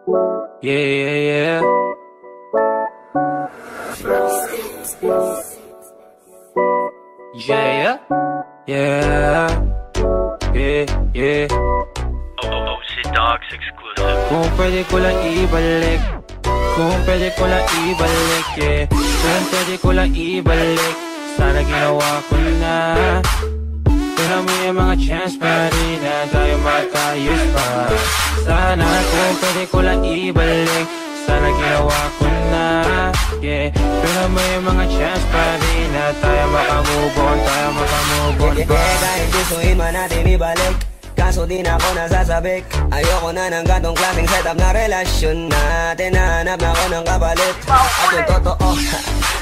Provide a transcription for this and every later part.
Yeah, yeah, yeah. Yeah, yeah. Yeah, yeah. OC Dogs exclusive. Kung pwede ko lang ibalik, kung pwede ko lang ibalik, yeah. Kung pwede ko lang ibalik, sana ginawa ko na. Pero may mga chance pa rin na tayo magkayos pa. Sana kung pwede ko lang ibalik, sana ginawa ko na, yeah. Pero may mga chance pa rin na tayo makamove on, tayo makamove on pa. Kahit gustuin man natin ibalik, kaso di na ako nasasabik. Ayoko na ng gantong klaseng setup na relasyon natin. Nahanap na ako ng kapalit. At yung totoo,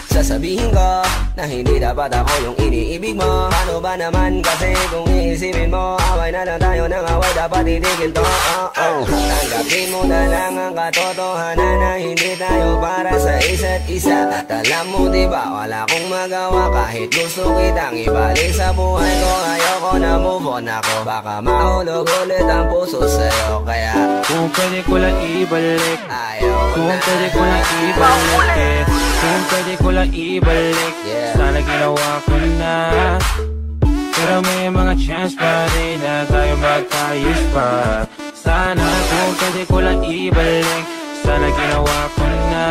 sasabihin ko na hindi dapat ako yung iniibig mo. Paano ba naman kasi kung iisipin mo, away na lang tayo ng away, dapat itigil to. Tanggapin mo na lang ang katotohanan na hindi tayo para sa isa't isa. At alam mo diba, wala akong magawa kahit gusto kitang ibalik sa buhay ko. Ayoko na move on ako, baka mahulog ulit ang puso sa'yo. Kaya kung pwede ko lang ibalik, ayoko kung na. pwede ko lang ibalik, yeah. Kung pwede ko lang ibalik, Yeah. sana ginawa ko na. Pero may mga chance pa rin na tayo magkayos pa. Sana kung pwede ko lang ibalik, sana ginawa ko na,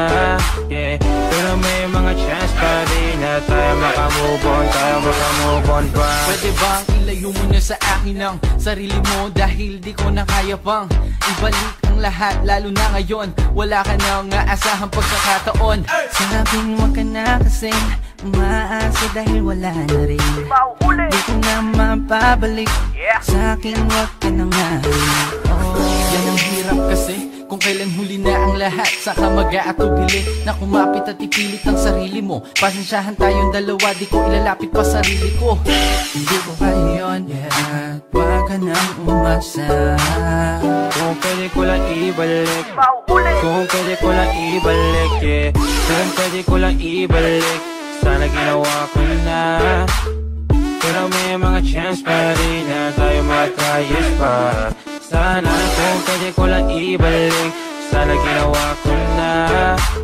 yeah. Pero may mga chance pa rin na tayo makamove on, tayo makamove on pa. Pwede bang ilayo mo na sa akin ang sarili mo, dahil di ko na kaya pang ibalik ang lahat, lalo na ngayon wala ka nang aasahang pagkakataon. Sabing wag ka na kasing umaasa dahil wala na rin. Di ko na mapabalik, sa akin wag ka na nga rin. Yan ang hirap kasi, kung kailan huli na ang lahat, saka mag-aatubili na kumapit at ipilit ang sarili mo. Pasensyahan tayong dalawa, di ko ilalapit pa sarili ko. Hindi ko kaya yun, at wag ka nang umasa. Kung pwede ko lang ibalik, kung pwede ko lang ibalik, yeah. Kung pwede ko lang ibalik, sana ginawa ko na. Pero may mga chance pa rin na tayo magkayos pa. Sana kung pwede ko lang ibalik, sana ginawa ko na,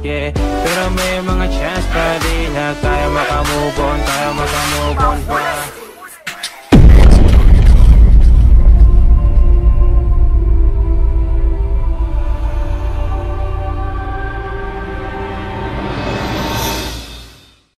yeah. Pero may mga chance pa rin na tayo makamove on, tayo makamove